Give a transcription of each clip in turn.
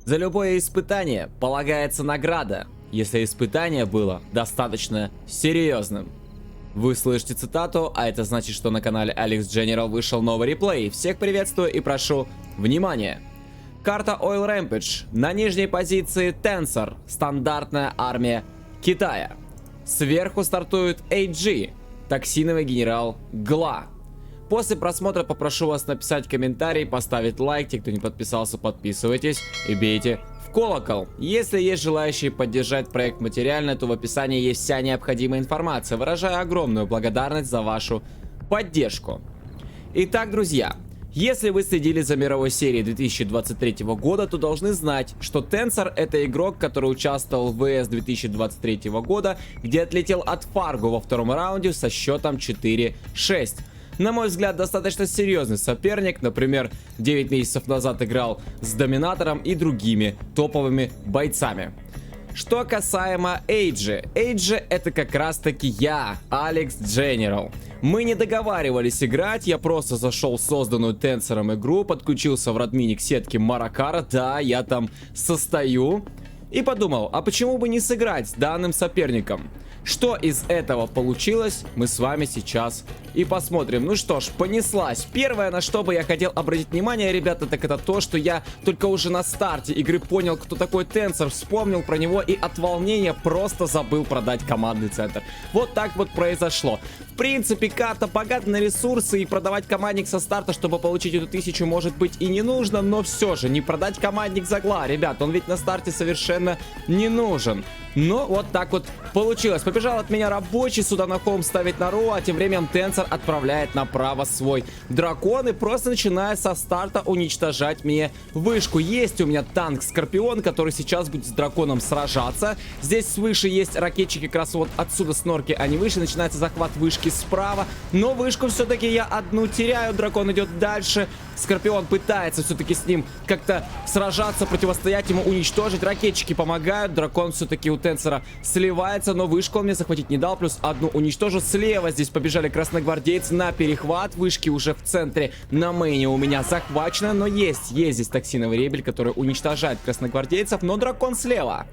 За любое испытание полагается награда, если испытание было достаточно серьезным. Вы слышите цитату, а это значит, что на канале Alex General вышел новый реплей. Всех приветствую и прошу внимания. Карта Oil Rampage. На нижней позиции Tensor, стандартная армия Китая. Сверху стартует AG, токсиновый генерал Гла. После просмотра попрошу вас написать комментарий, поставить лайк. Те, кто не подписался, подписывайтесь и бейте в колокол. Если есть желающие поддержать проект материально, то в описании есть вся необходимая информация. Выражаю огромную благодарность за вашу поддержку. Итак, друзья, если вы следили за мировой серией 2023 года, то должны знать, что Tensor — это игрок, который участвовал в ВС 2023 года, где отлетел от Фарго во втором раунде со счетом 4-6. На мой взгляд, достаточно серьезный соперник. Например, 9 месяцев назад играл с Доминатором и другими топовыми бойцами. Что касаемо Эйджи. Эйджи — это как раз таки я, Alex General. Мы не договаривались играть, я просто зашел в созданную Тенсором игру, подключился в радминик сетки Маракара, да, я там состою. И подумал, а почему бы не сыграть с данным соперником? Что из этого получилось, мы с вами сейчас и посмотрим. Ну что ж, понеслась. Первое, на что бы я хотел обратить внимание, ребята, так это то, что я только уже на старте игры понял, кто такой Tensor, вспомнил про него и от волнения просто забыл продать командный центр. Вот так вот произошло. В принципе, карта богата на ресурсы, и продавать командник со старта, чтобы получить эту 1000, может быть и не нужно, но все же, не продать командник за Гла, ребят, он ведь на старте совершенно не нужен. Но вот так вот получилось. Побежал от меня рабочий сюда на холм ставить на Ро, а тем временем Tensor отправляет направо свой дракон и просто начинает со старта уничтожать мне вышку. Есть у меня танк Скорпион, который сейчас будет с драконом сражаться. Здесь свыше есть ракетчики, как раз вот отсюда с норки они вышли. Начинается захват вышки справа, но вышку все-таки я одну теряю. Дракон идет дальше. Скорпион пытается все-таки с ним как-то сражаться, противостоять ему, уничтожить. Ракетчики помогают. Дракон все-таки у Тенсора сливается, но вышку он мне захватить не дал. Плюс одну уничтожу. Слева здесь побежали красногвардейцы на перехват. Вышки уже в центре на мейне у меня захвачено. Но есть здесь токсиновый ребель, который уничтожает красногвардейцев. Но дракон слева.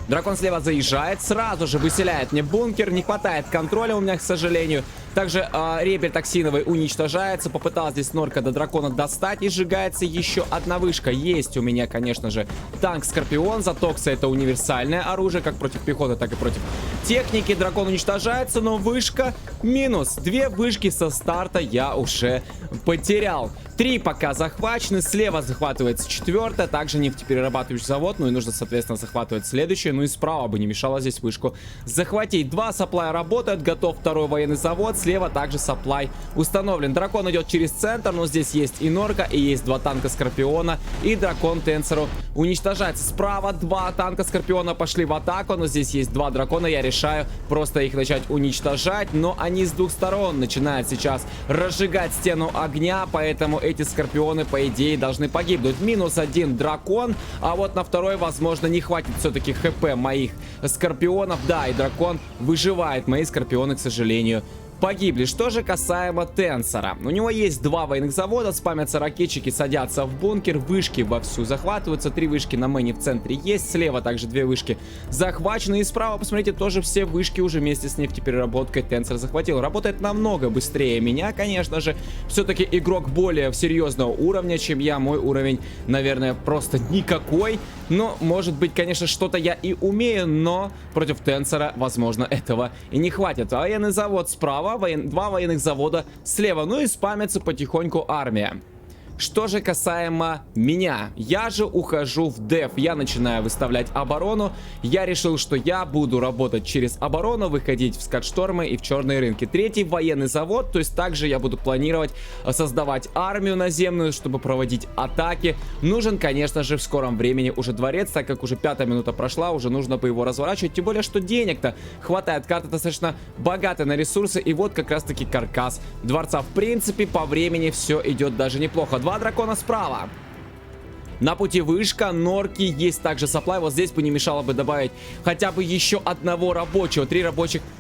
Дракон слева заезжает, сразу же выселяет мне бункер. Не хватает контроля у меня, к сожалению. Также ребель токсиновый уничтожается. Попыталась здесь норка до дракона достать. И сжигается еще одна вышка. Есть у меня, конечно же, танк Скорпион. За Токса это универсальное оружие, как против пехоты, так и против техники. Дракон уничтожается, но вышка минус. 2 вышки со старта я уже потерял. 3 пока захвачены. Слева захватывается 4-я. Также нефтеперерабатывающий завод. Ну и нужно, соответственно, захватывать следующую. Ну и справа бы не мешало здесь вышку захватить. 2 сапплая работают. Готов 2-й военный завод. Слева также сапплай установлен. Дракон идет через центр, но здесь есть и норка, и есть 2 танка Скорпиона. И дракон Тенсору уничтожается. Справа 2 танка Скорпиона пошли в атаку, но здесь есть 2 дракона. Я решаю просто их начать уничтожать, но они с 2 сторон начинают сейчас разжигать стену огня, поэтому эти Скорпионы, по идее, должны погибнуть. Минус 1 дракон, а вот на 2-й, возможно, не хватит все-таки хп моих Скорпионов. Да, и дракон выживает. Мои Скорпионы, к сожалению, погибли. Что же касаемо Тенсора. У него есть 2 военных завода, спамятся ракетчики, садятся в бункер, вышки вовсю захватываются. 3 вышки на мэне в центре есть, слева также 2 вышки захвачены. И справа, посмотрите, тоже все вышки уже вместе с нефтепереработкой Тенсор захватил. Работает намного быстрее меня, конечно же. Все-таки игрок более серьезного уровня, чем я. Мой уровень, наверное, просто никакой. Но, может быть, конечно, что-то я и умею, но против Тенсора, возможно, этого и не хватит. Военный завод справа, 2 военных завода слева. Ну и спамится потихоньку армия. Что же касаемо меня, я же ухожу в деф, я начинаю выставлять оборону. Я решил, что я буду работать через оборону, выходить в скатштормы и в черные рынки. 3-й военный завод, то есть также я буду планировать создавать армию наземную, чтобы проводить атаки. Нужен, конечно же, в скором времени уже дворец, так как уже 5-я минута прошла, уже нужно бы его разворачивать. Тем более, что денег-то хватает, карта достаточно богатая на ресурсы. И вот как раз таки каркас дворца. В принципе, по времени все идет даже неплохо. 2 дракона справа. На пути вышка, норки, есть также сапплай. Вот здесь бы не мешало бы добавить хотя бы еще одного рабочего. 3 рабочих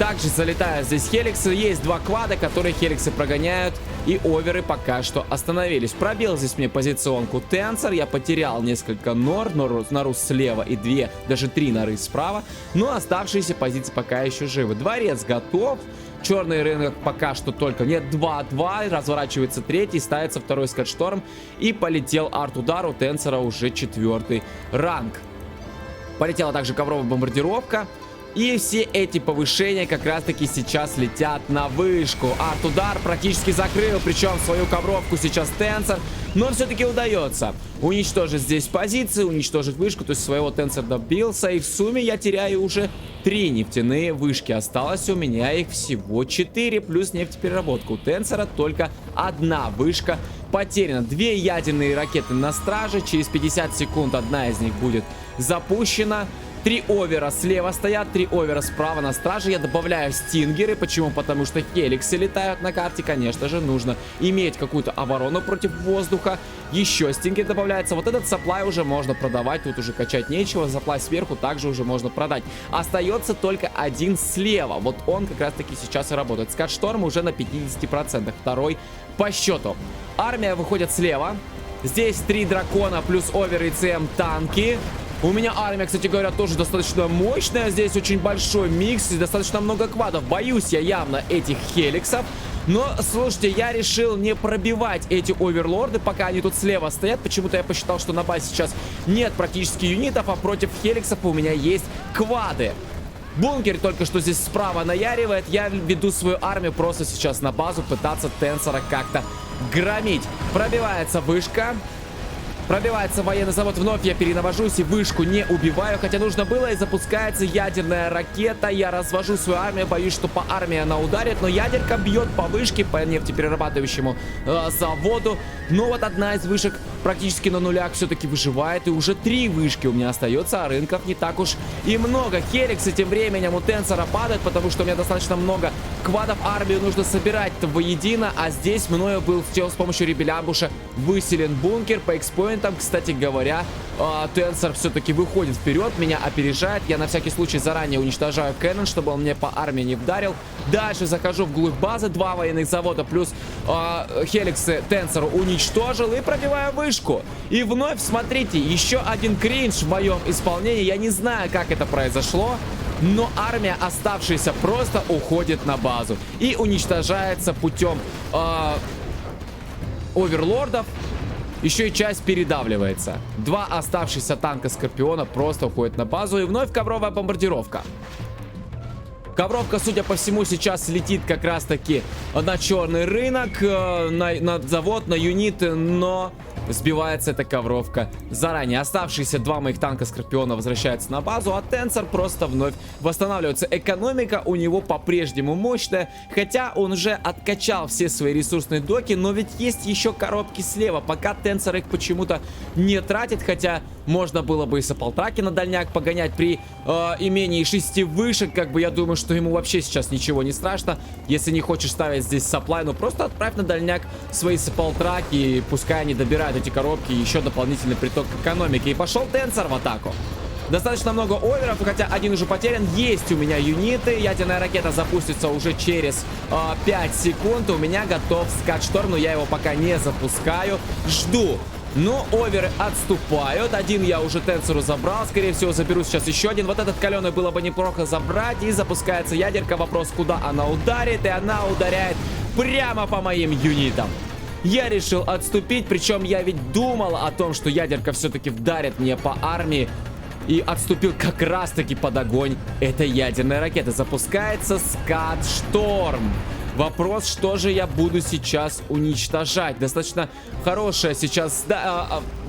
Также залетают здесь хеликсы. Есть два квада, которые хеликсы прогоняют. И оверы пока что остановились. Пробил здесь мне позиционку Тенсор. Я потерял несколько нору слева и даже 3 норы справа. Но оставшиеся позиции пока еще живы. Дворец готов. Черный рынок пока что только... Нет, 2-2. Разворачивается третий. Ставится второй скатшторм. И полетел арт-удар. У Тенсора уже 4-й ранг. Полетела также ковровая бомбардировка. И все эти повышения как раз таки сейчас летят на вышку. Арт-удар практически закрыл, причем свою ковровку сейчас Тенсор. Но все-таки удается уничтожить здесь позиции, уничтожить вышку. То есть своего Тенсор добился. И в сумме я теряю уже 3 нефтяные вышки. Осталось у меня их всего 4, плюс нефтепереработка. У Тенсора только 1 вышка потеряна. 2 ядерные ракеты на страже. Через 50 секунд одна из них будет запущена. 3 овера слева стоят, 3 овера справа на страже. Я добавляю стингеры. Почему? Потому что хеликсы летают на карте. Конечно же, нужно иметь какую-то оборону против воздуха. Еще стингер добавляется. Вот этот сапплай уже можно продавать. Тут уже качать нечего. Сапплай сверху также уже можно продать. Остается только один слева. Вот он как раз таки сейчас и работает. Скатшторм уже на 50%. Второй по счету. Армия выходит слева. Здесь 3 дракона плюс овер и ЦМ танки. У меня армия, кстати говоря, тоже достаточно мощная. Здесь очень большой микс и достаточно много квадов. Боюсь я явно этих хеликсов. Но, слушайте, я решил не пробивать эти оверлорды, пока они тут слева стоят. Почему-то я посчитал, что на базе сейчас нет практически юнитов, а против хеликсов у меня есть квады. Бункер только что здесь справа наяривает. Я веду свою армию просто сейчас на базу, пытаться Тенсора как-то громить. Пробивается вышка. Пробивается военный завод, вновь я перенавожусь и вышку не убиваю, хотя нужно было, и запускается ядерная ракета. Я развожу свою армию, боюсь, что по армии она ударит, но ядерка бьет по вышке, по нефтеперерабатывающему заводу. Но вот одна из вышек практически на нулях все-таки выживает, и уже 3 вышки у меня остается, а рынков не так уж и много. Хеликсы тем временем у Тенсора падают, потому что у меня достаточно много квадов, армию нужно собирать воедино, а здесь мною был с помощью ребелямбуша выселен бункер по экспоинтам. Кстати говоря, Тенсор все-таки выходит вперед, меня опережает. Я на всякий случай заранее уничтожаю Кэннон, чтобы он мне по армии не вдарил. Дальше захожу вглубь базы, 2 военных завода плюс хеликсы Тенсору уничтожил и пробиваю вышку. И вновь, смотрите, еще один кринж в моем исполнении. Я не знаю, как это произошло, но армия, оставшаяся, просто уходит на базу и уничтожается путем оверлордов. Еще и часть передавливается. 2 оставшихся танка Скорпиона просто уходят на базу. И вновь ковровая бомбардировка. Ковровка, судя по всему, сейчас летит как раз таки на черный рынок, на завод, на юниты, но сбивается эта ковровка заранее. Оставшиеся 2 моих танка Скорпиона возвращаются на базу, а Тенсор просто вновь восстанавливается. Экономика у него по-прежнему мощная, хотя он уже откачал все свои ресурсные доки, но ведь есть еще коробки слева. Пока Тенсор их почему-то не тратит, хотя можно было бы и саплтраки на дальняк погонять при имении 6 вышек. Как бы я думаю, что ему вообще сейчас ничего не страшно. Если не хочешь ставить здесь саплай, ну просто отправь на дальняк свои саплтраки, и пускай они добирают эти коробки, еще дополнительный приток к экономике. И пошел Тенсор в атаку. Достаточно много оверов, хотя один уже потерян. Есть у меня юниты. Ядерная ракета запустится уже через 5 секунд. У меня готов скатшторм, но я его пока не запускаю. Жду. Но оверы отступают. Один я уже Тенсору забрал. Скорее всего, заберу сейчас еще один. Вот этот каленый было бы неплохо забрать. И запускается ядерка. Вопрос, куда она ударит. И она ударяет прямо по моим юнитам. Я решил отступить. Причем я ведь думал о том, что ядерка все-таки вдарит мне по армии. И отступил как раз-таки под огонь этой ядерной ракеты. Запускается скатшторм. Вопрос, что же я буду сейчас уничтожать. Достаточно хорошая сейчас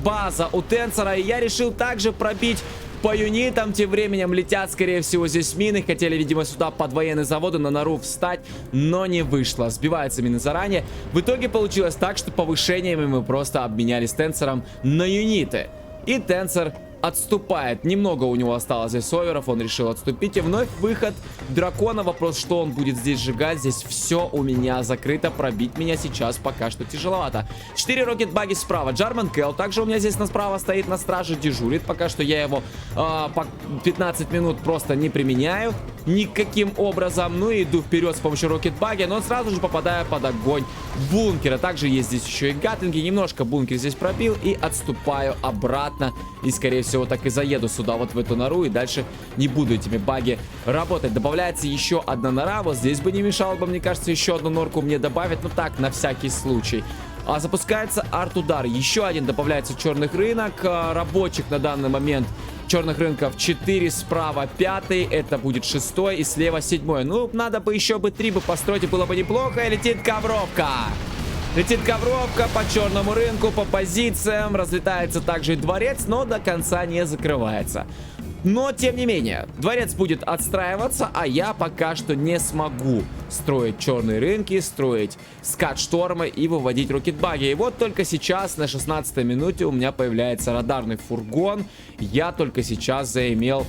база у Тенсора. И я решил также пробить по юнитам. Тем временем летят, скорее всего, здесь мины. Хотели, видимо, сюда под военные заводы на нору встать, но не вышло. Сбиваются мины заранее. В итоге получилось так, что повышениями мы просто обменялись Тенсором на юниты. И Тенсор отступает. Немного у него осталось здесь оверов, он решил отступить. И вновь выход дракона. Вопрос, что он будет здесь сжигать. Здесь все у меня закрыто. Пробить меня сейчас пока что тяжеловато. 4 рокетбаги справа. Джарман Келл также у меня здесь справа стоит на страже, дежурит. Пока что я его по 15 минут просто не применяю никаким образом. Ну и иду вперед с помощью рокетбаги, но сразу же попадаю под огонь бункера. Также есть здесь еще и гатлинги. Немножко бункер здесь пробил и отступаю обратно. И скорее всего так и заеду сюда вот в эту нору. И дальше не буду этими баги работать. Добавляется еще одна нора. Вот здесь бы не мешало бы, мне кажется, еще одну норку мне добавить. Ну так, на всякий случай. Запускается арт-удар. Еще один добавляется черных рынок. Рабочих на данный момент черных рынков 4, справа 5, это будет 6 и слева 7. Ну, надо бы еще 3 построить, и было бы неплохо. И летит ковровка. Летит ковровка по черному рынку, по позициям. Разлетается также и дворец, но до конца не закрывается. Но, тем не менее, дворец будет отстраиваться, а я пока что не смогу строить черные рынки, строить скат-штормы и выводить рокетбаги. И вот только сейчас, на 16-й минуте, у меня появляется радарный фургон. Я только сейчас заимел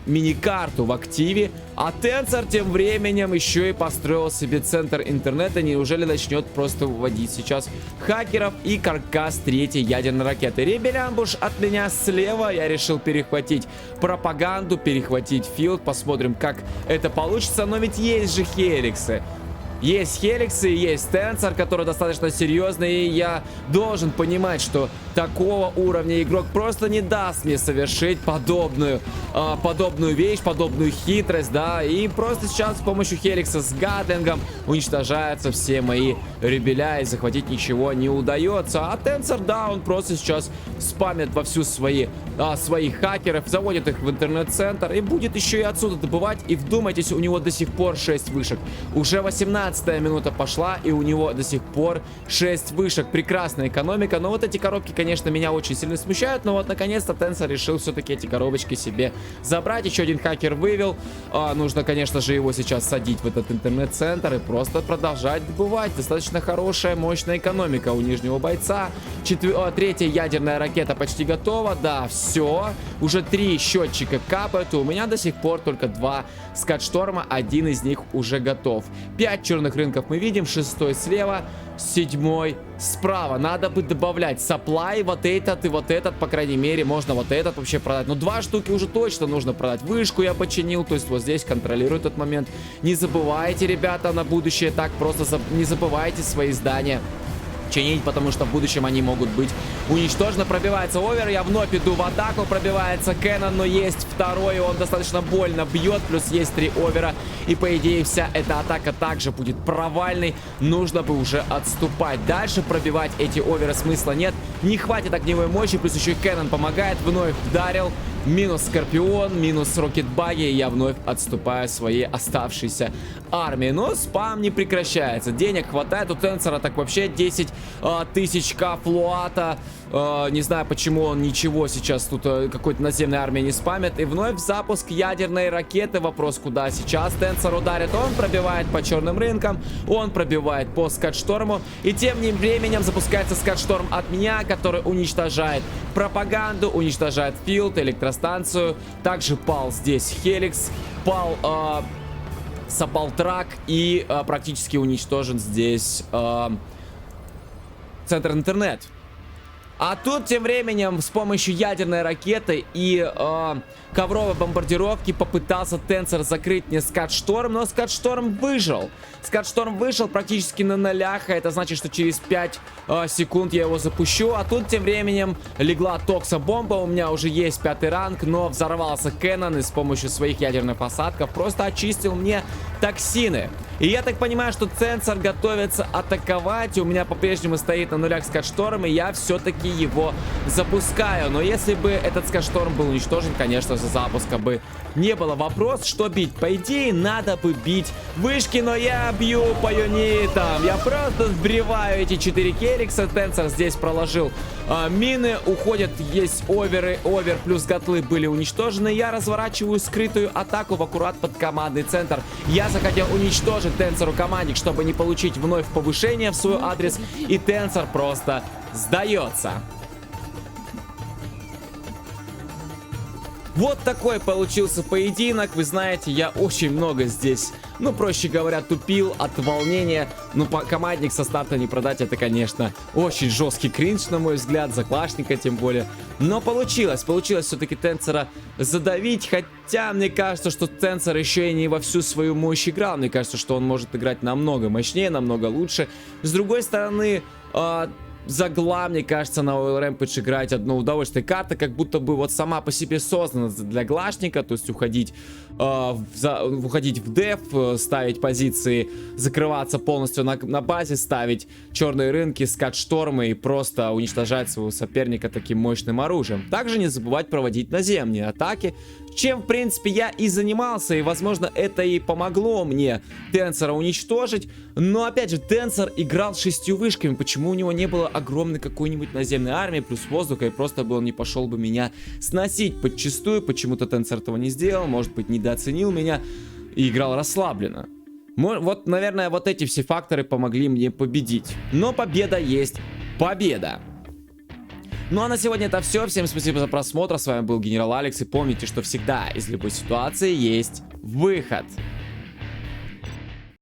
мини-карту в активе. А Тенцор тем временем еще и построил себе центр интернета. Неужели начнет просто выводить сейчас хакеров и каркас 3-й ядерной ракеты? Ребелямбуш от меня слева. Я решил перехватить пропаганду, перехватить филд. Посмотрим, как это получится. Но ведь есть же хеликсы. Есть хеликсы, есть Тенцор, который достаточно серьезный, и я должен понимать, что такого уровня игрок просто не даст мне совершить подобную вещь, подобную хитрость, да, и просто сейчас с помощью хеликса с гатлингом уничтожаются все мои ребеля, и захватить ничего не удается. А Тенцор, да, он просто сейчас спамит вовсю своих хакеров, заводит их в интернет-центр и будет еще и отсюда добывать. И вдумайтесь, у него до сих пор 6 вышек. Уже 18-я минута пошла, и у него до сих пор 6 вышек. Прекрасная экономика. Но вот эти коробки, конечно, меня очень сильно смущают. Но вот наконец-то Тенцор решил все-таки эти коробочки себе забрать. Еще один хакер вывел. Нужно, конечно же, его сейчас садить в этот интернет-центр и просто продолжать добывать. Достаточно хорошая, мощная экономика у нижнего бойца. 3-я ядерная ракета почти готова. Да, все. Уже 3 счетчика капают. И у меня до сих пор только 2 скат-шторма. Один из них уже готов. 5 черных рынков мы видим. 6-й слева. 7-й справа. Надо бы добавлять сапплай, вот этот и вот этот, по крайней мере, можно вот этот вообще продать. Но 2 штуки уже точно нужно продать. Вышку я починил, то есть вот здесь контролирую этот момент. Не забывайте, ребята, на будущее так просто не забывайте свои здания чинить, потому что в будущем они могут быть уничтожены. Пробивается овер, я вновь иду в атаку, пробивается Кэнон, но есть второй, и он достаточно больно бьет, плюс есть 3 овера, и по идее вся эта атака также будет провальной, нужно бы уже отступать. Дальше пробивать эти оверы смысла нет, не хватит огневой мощи, плюс еще и Кэнон помогает, вновь вдарил. Минус Скорпион, минус рокетбаги, и я вновь отступаю своей оставшейся армии. Но спам не прекращается. Денег хватает у Тенцора, так вообще 10 тысяч флуата. Не знаю, почему он ничего сейчас тут какой-то наземной армии не спамит. И вновь запуск ядерной ракеты. Вопрос, куда сейчас Тенцор ударит. Он пробивает по черным рынкам, он пробивает по скат-шторму. И тем временем запускается скат-шторм от меня, который уничтожает пропаганду, уничтожает филд, электростанцию. Также пал здесь Хеликс, пал Сапалтрак и практически уничтожен здесь центр интернет. А тут тем временем с помощью ядерной ракеты и ковровой бомбардировки попытался Тенцор закрыть мне скат-шторм, но скат-шторм выжил. Скат-шторм вышел практически на нолях, а это значит, что через 5 секунд я его запущу. А тут тем временем легла токсобомба, у меня уже есть 5-й ранг, но взорвался Кэнон и с помощью своих ядерных посадков просто очистил мне токсины. И я так понимаю, что Тенцор готовится атаковать. У меня по-прежнему стоит на нулях скат-шторм, и я все-таки его запускаю. Но если бы этот скат-шторм был уничтожен, конечно, за запуска бы не было. Вопрос, что бить? По идее, надо бы бить вышки, но я бью по юнитам. Я просто сбриваю эти 4 хеликса. Тенцор здесь проложил мины. Уходят, есть оверы. Овер плюс гатлы были уничтожены. Я разворачиваю скрытую атаку в аккурат под командный центр. Я захотел уничтожить Тенцору командник, чтобы не получить вновь повышение в свой адрес. И Тенцор просто сдается. Вот такой получился поединок. Вы знаете, я очень много здесь, ну, проще говоря, тупил от волнения. Ну, командник со старта не продать, это, конечно, очень жесткий кринж, на мой взгляд, за Клашника тем более. Но получилось все-таки Тенцера задавить, хотя мне кажется, что Тенцер еще и не во всю свою мощь играл. Мне кажется, что он может играть намного мощнее, намного лучше. С другой стороны, за Гла, мне кажется, на Oil Rampage играть одно удовольствие. Карта как будто бы вот сама по себе создана для Глашника, то есть уходить в деф, ставить позиции, закрываться полностью на базе, ставить черные рынки, скат-штормы и просто уничтожать своего соперника таким мощным оружием. Также не забывать проводить наземные атаки, чем, в принципе, я и занимался, и, возможно, это и помогло мне Тенцера уничтожить. Но, опять же, Тенцер играл с 6 вышками, почему у него не было огромной какой-нибудь наземной армии, плюс воздуха, и просто бы он не пошел бы меня сносить подчистую. Почему-то Тенцер этого не сделал, может быть, недооценил меня и играл расслабленно. Вот, наверное, вот эти все факторы помогли мне победить. Но победа есть победа. Ну а на сегодня это все. Всем спасибо за просмотр. С вами был Генерал Алекс. И помните, что всегда из любой ситуации есть выход.